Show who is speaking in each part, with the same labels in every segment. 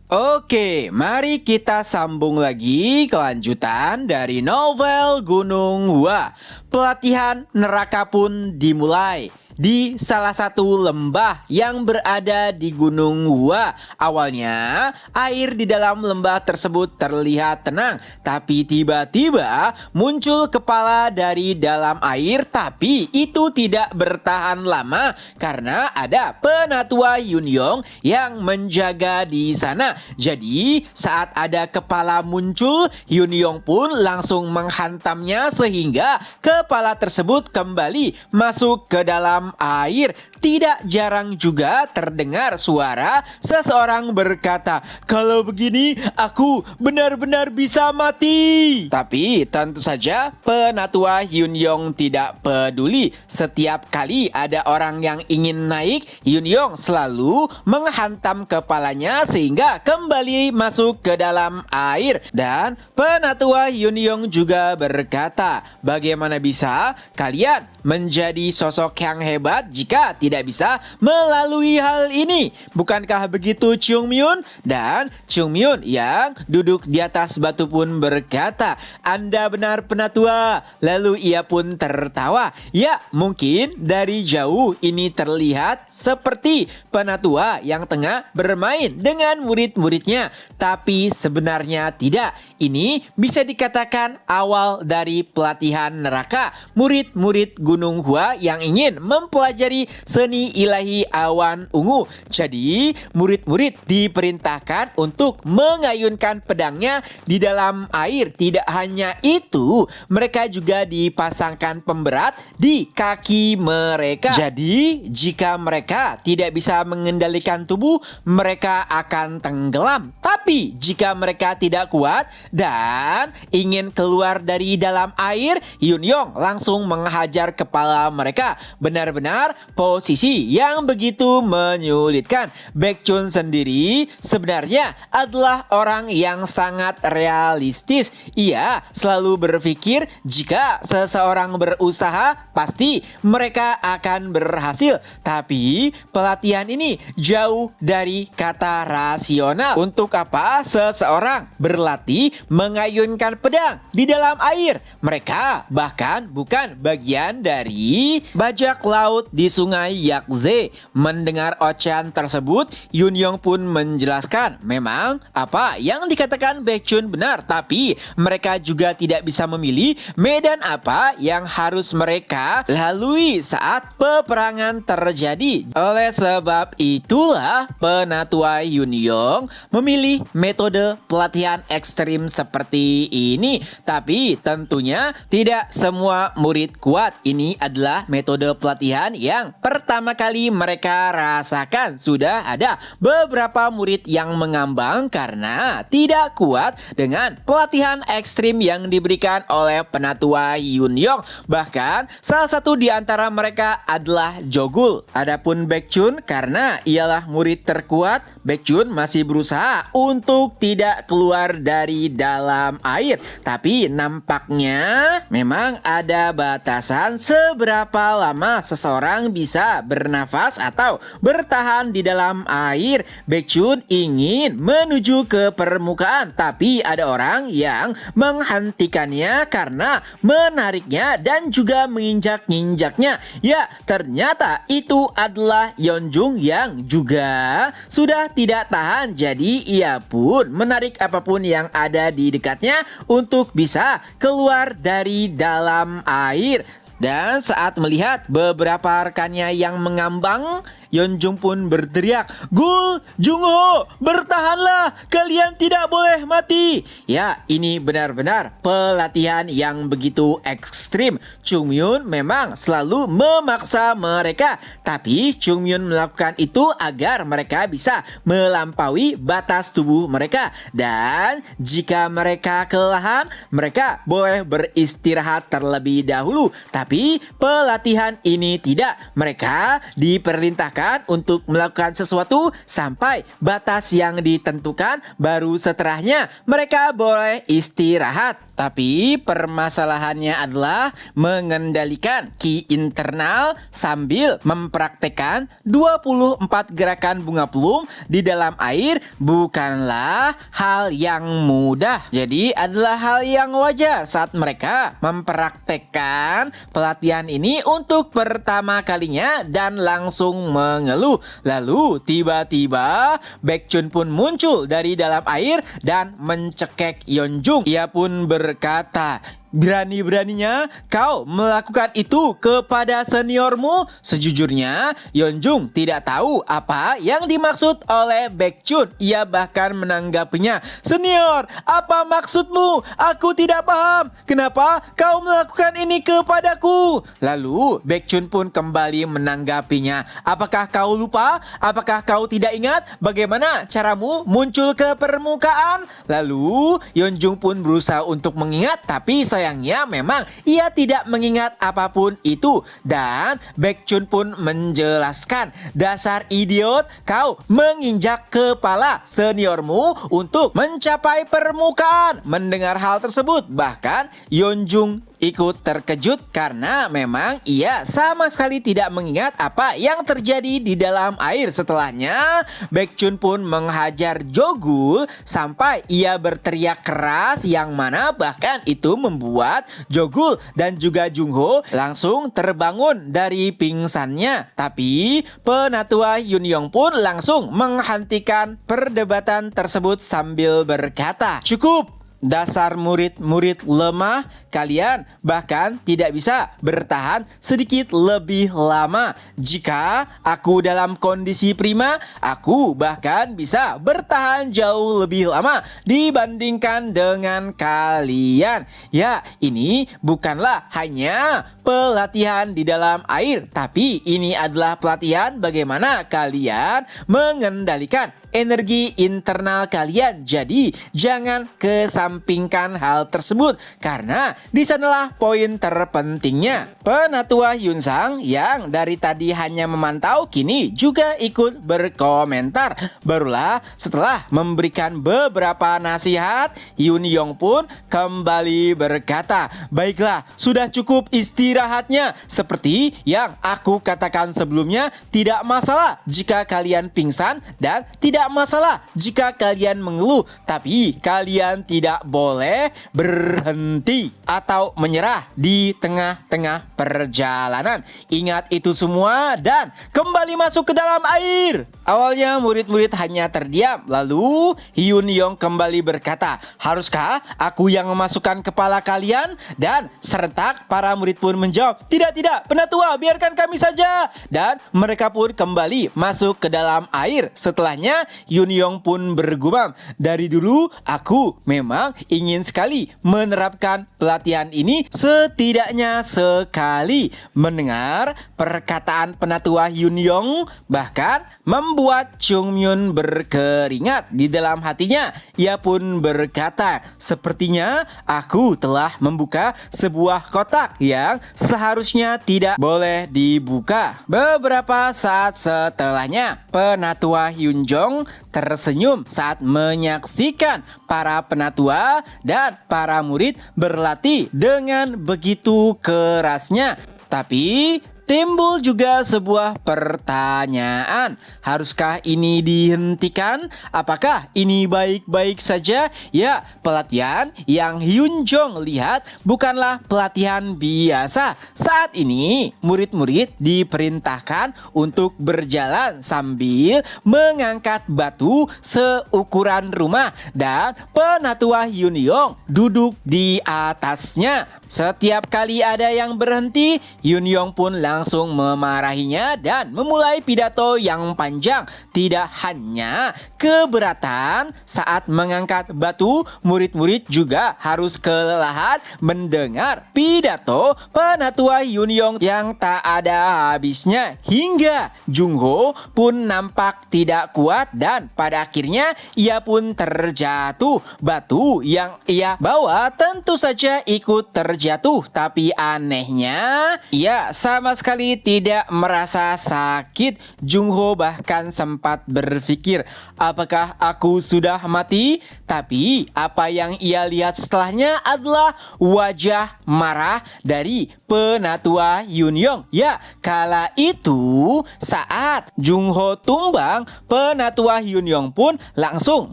Speaker 1: Oke, mari kita sambung lagi kelanjutan dari novel Gunung Hua. Pelatihan neraka pun dimulai di salah satu lembah yang berada di Gunung Hua. Awalnya, air di dalam lembah tersebut terlihat tenang, tapi tiba-tiba muncul kepala dari dalam air, tapi itu tidak bertahan lama karena ada penatua Yunyong yang menjaga di sana. Jadi, saat ada kepala muncul, Yunyong pun langsung menghantamnya sehingga kepala tersebut kembali masuk ke dalam air. Tidak jarang juga terdengar suara seseorang berkata, "Kalau begini aku benar-benar bisa mati." Tapi tentu saja penatua Yunyong tidak peduli. Setiap kali ada orang yang ingin naik, Yunyong selalu menghantam kepalanya sehingga kembali masuk ke dalam air. Dan penatua Yunyong juga berkata, "Bagaimana bisa kalian menjadi sosok yang hebat jika tidak bisa melalui hal ini? Bukankah begitu, Chung Myun?" Dan Chung Myun yang duduk di atas batu pun berkata, "Anda benar, penatua." Lalu ia pun tertawa. Ya, mungkin dari jauh ini terlihat seperti penatua yang tengah bermain dengan murid-muridnya, tapi sebenarnya tidak. Ini bisa dikatakan awal dari pelatihan neraka murid-murid Gunung Hua yang ingin mempelajari seni ilahi awan ungu. Jadi, murid-murid diperintahkan untuk mengayunkan pedangnya di dalam air. Tidak hanya itu, mereka juga dipasangkan pemberat di kaki mereka. Jadi, jika mereka tidak bisa mengendalikan tubuh, mereka akan tenggelam. Tapi, jika mereka tidak kuat dan ingin keluar dari dalam air, Yunyong langsung menghajar kepala mereka. Benar-benar posisi yang begitu menyulitkan. Baekhyun sendiri sebenarnya adalah orang yang sangat realistis. Ia selalu berpikir jika seseorang berusaha, pasti mereka akan berhasil. Tapi pelatihan ini jauh dari kata rasional. Untuk apa seseorang berlatih mengayunkan pedang di dalam air? Mereka bahkan bukan bagian dari bajak laut di sungai Yangtze. Mendengar ocehan tersebut, Yunyong pun menjelaskan, memang apa yang dikatakan Baekhyun benar, tapi mereka juga tidak bisa memilih medan apa yang harus mereka lalui saat peperangan terjadi. Oleh sebab itulah penatua Yunyong memilih metode pelatihan ekstrim seperti ini. Tapi tentunya tidak semua murid kuat. Ini adalah metode pelatihan yang pertama kali mereka rasakan. Sudah ada beberapa murid yang mengambang karena tidak kuat dengan pelatihan ekstrim yang diberikan oleh penatua Yunyong. Bahkan salah satu di antara mereka adalah Jogul. Adapun Baekhyun, karena ialah murid terkuat, Baekhyun masih berusaha untuk tidak keluar dari dalam air. Tapi nampaknya memang ada batasan seberapa lama seseorang bisa bernafas atau bertahan di dalam air. Baekhyun ingin menuju ke permukaan, tapi ada orang yang menghentikannya karena menariknya dan juga menginjak-injaknya. Ya, ternyata itu adalah Yeonjung yang juga sudah tidak tahan. Jadi ia pun menarik apapun yang ada di dekatnya untuk bisa keluar dari dalam air. Dan saat melihat beberapa rekannya yang mengambang, Yeonjung pun berteriak, "Gul, Jungho, bertahanlah, kalian tidak boleh mati." Ya, ini benar-benar pelatihan yang begitu ekstrim. Chung Myun memang selalu memaksa mereka, tapi Chung Myun melakukan itu agar mereka bisa melampaui batas tubuh mereka. Dan jika mereka kelelahan, mereka boleh beristirahat terlebih dahulu. Tapi pelatihan ini tidak. Mereka diperintahkan bahkan untuk melakukan sesuatu sampai batas yang ditentukan, baru setelahnya mereka boleh istirahat. Tapi permasalahannya adalah mengendalikan ki internal sambil mempraktekkan 24 gerakan bunga pelung di dalam air bukanlah hal yang mudah. Jadi adalah hal yang wajar saat mereka mempraktekkan pelatihan ini untuk pertama kalinya dan langsung mengeluh. Lalu tiba-tiba Baekhyun pun muncul dari dalam air dan mencekik Yeonjung. Ia pun berkata, "Berani-beraninya kau melakukan itu kepada seniormu?" Sejujurnya, Yeonjung tidak tahu apa yang dimaksud oleh Baekhyun. Ia bahkan menanggapinya, "Senior, apa maksudmu? Aku tidak paham. Kenapa kau melakukan ini kepadaku?" Lalu Baekhyun pun kembali menanggapinya, "Apakah kau lupa? Apakah kau tidak ingat bagaimana caramu muncul ke permukaan?" Lalu Yeonjung pun berusaha untuk mengingat, tapi sayangnya memang ia tidak mengingat apapun itu. Dan Baekhyun pun menjelaskan, "Dasar idiot, kau menginjak kepala seniormu untuk mencapai permukaan." Mendengar hal tersebut, bahkan Yeonjung ikut terkejut karena memang ia sama sekali tidak mengingat apa yang terjadi di dalam air. Setelahnya, Baekhyun pun menghajar Jogul sampai ia berteriak keras, yang mana bahkan itu membuat Jogul dan juga Jungho langsung terbangun dari pingsannya. Tapi penatua Yunyong pun langsung menghentikan perdebatan tersebut sambil berkata, "Cukup! Dasar murid-murid lemah, kalian bahkan tidak bisa bertahan sedikit lebih lama. Jika aku dalam kondisi prima, aku bahkan bisa bertahan jauh lebih lama dibandingkan dengan kalian. Ya, ini bukanlah hanya pelatihan di dalam air, tapi ini adalah pelatihan bagaimana kalian mengendalikan energi internal kalian. Jadi jangan kesampingkan hal tersebut, karena di sanalah poin terpentingnya." Penatua Yunsang yang dari tadi hanya memantau kini juga ikut berkomentar. Barulah setelah memberikan beberapa nasihat, Yunyong pun kembali berkata, "Baiklah, sudah cukup istirahatnya. Seperti yang aku katakan sebelumnya, tidak masalah jika kalian pingsan dan tidak masalah jika kalian mengeluh, tapi kalian tidak boleh berhenti atau menyerah di tengah-tengah perjalanan. Ingat itu semua dan kembali masuk ke dalam air." Awalnya murid-murid hanya terdiam, lalu Hyun-yong kembali berkata, "Haruskah aku yang memasukkan kepala kalian?" Dan serentak para murid pun menjawab, "Tidak, tidak, penatua, biarkan kami saja." Dan mereka pun kembali masuk ke dalam air. Setelahnya Yunyong pun bergumam, "Dari dulu aku memang ingin sekali menerapkan pelatihan ini setidaknya sekali." Mendengar perkataan penatua Yunyong bahkan membuat Chungmyun berkeringat di dalam hatinya. Ia pun berkata, "Sepertinya aku telah membuka sebuah kotak yang seharusnya tidak boleh dibuka." Beberapa saat setelahnya, penatua Hyunjong tersenyum saat menyaksikan para penatua dan para murid berlatih dengan begitu kerasnya. Tapi timbul juga sebuah pertanyaan, haruskah ini dihentikan? Apakah ini baik-baik saja? Ya, pelatihan yang Hyunjong lihat bukanlah pelatihan biasa. Saat ini, murid-murid diperintahkan untuk berjalan sambil mengangkat batu seukuran rumah, dan penatua Yunyong duduk di atasnya. Setiap kali ada yang berhenti, Yunyong pun langsung memarahinya dan memulai pidato yang panjang. Tidak hanya keberatan saat mengangkat batu, murid-murid juga harus kelelahan mendengar pidato penatua Yunyong yang tak ada habisnya. Hingga Jungho pun nampak tidak kuat dan pada akhirnya ia pun terjatuh. Batu yang ia bawa tentu saja ikut terjatuh, tapi anehnya ia sama sekali sekali tidak merasa sakit. Jungho bahkan sempat berpikir, apakah aku sudah mati? Tapi apa yang ia lihat setelahnya adalah wajah marah dari penatua Yunyong. Ya, kala itu saat Jungho tumbang, penatua Yunyong pun langsung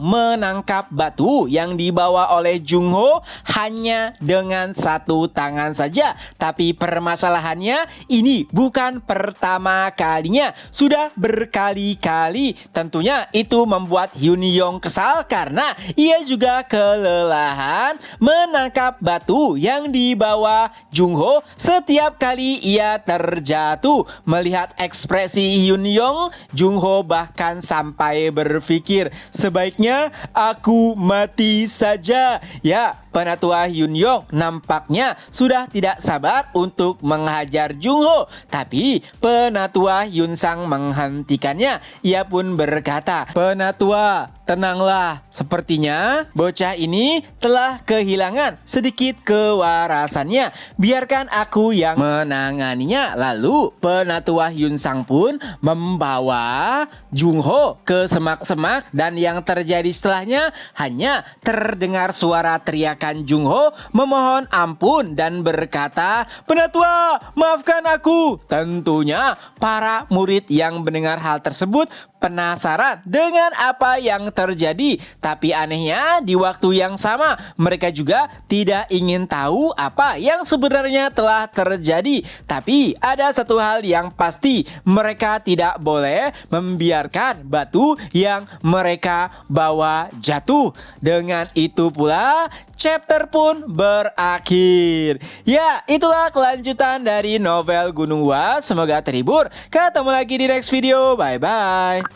Speaker 1: menangkap batu yang dibawa oleh Jungho hanya dengan satu tangan saja. Tapi permasalahannya ini bukan pertama kalinya, sudah berkali-kali. Tentunya itu membuat Yunyong kesal karena ia juga kelelahan menangkap batu yang dibawa Jungho setiap kali ia terjatuh. Melihat ekspresi Yunyong, Jungho bahkan sampai berpikir, sebaiknya aku mati saja. Ya, penatua Yunyong nampaknya sudah tidak sabar untuk menghajar Jungho. Tapi penatua Yunsang menghentikannya. Ia pun berkata, "Penatua, tenanglah. Sepertinya bocah ini telah kehilangan sedikit kewarasannya. Biarkan aku yang menanganinya." Lalu penatua Yunsang pun membawa Jungho ke semak-semak dan yang terjadi setelahnya hanya terdengar suara teriakan Jungho memohon ampun dan berkata, "Penatua, maafkan aku." Tentunya para murid yang mendengar hal tersebut penasaran dengan apa yang terjadi. Tapi anehnya di waktu yang sama mereka juga tidak ingin tahu apa yang sebenarnya telah terjadi. Tapi ada satu hal yang pasti, mereka tidak boleh membiarkan batu yang mereka bawa jatuh. Dengan itu pula chapter pun berakhir. Ya, itulah kelanjutan dari novel Gunung Wa. Semoga terhibur. Ketemu lagi di next video. Bye bye.